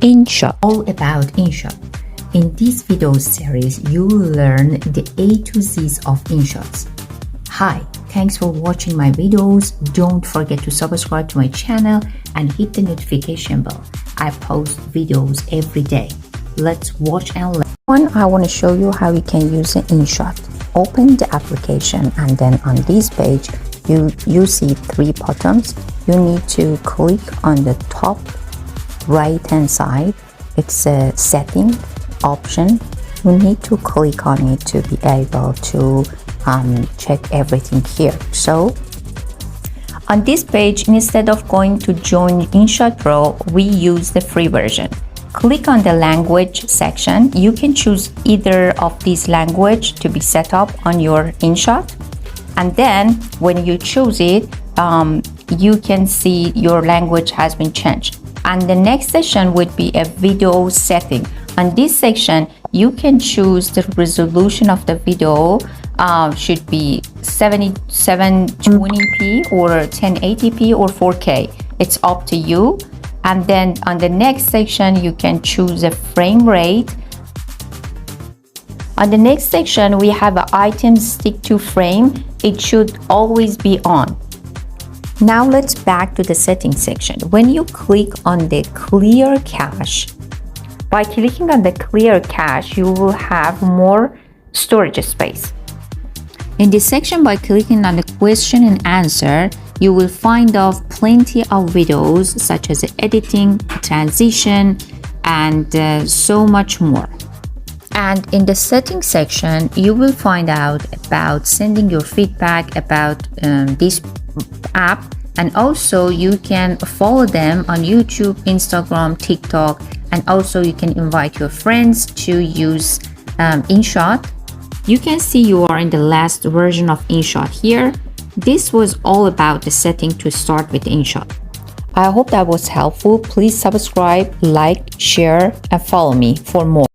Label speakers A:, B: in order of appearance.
A: InShot.
B: All about InShot. In this video series, you will learn the A to Z's of InShots. Hi, thanks for watching my videos. Don't forget to subscribe to my channel and hit the notification bell. I post videos every day. Let's watch and learn.
A: I want to show you how you can use an InShot. Open the application, and then on this page, you see 3 buttons. You need to click on the top right hand side. It's a setting option. You need to click on it to be able to check everything here. So on this page, instead of going to join InShot Pro, we use the free version. Click on the language section. You can choose either of these language to be set up on your InShot, and then when you choose it, you can see your language has been changed. And the next section would be a video setting. On this section, you can choose the resolution of the video. Should be 720p or 1080p or 4K. It's up to you. And then on the next section, you can choose a frame rate. On the next section, we have an item stick to frame. It should always be on. Now let's back to the settings section. When you click on the clear cache, by clicking on the clear cache, you will have more storage space. In this section, by clicking on the question and answer, you will find out plenty of videos such as editing, transition, and so much more. And in the settings section, you will find out about sending your feedback about this app, and also you can follow them on YouTube, Instagram, TikTok, and also you can invite your friends to use InShot. You can see you are in the last version of InShot here. This was all about the setting to start with InShot. I hope that was helpful. Please subscribe, like, share, and follow me for more.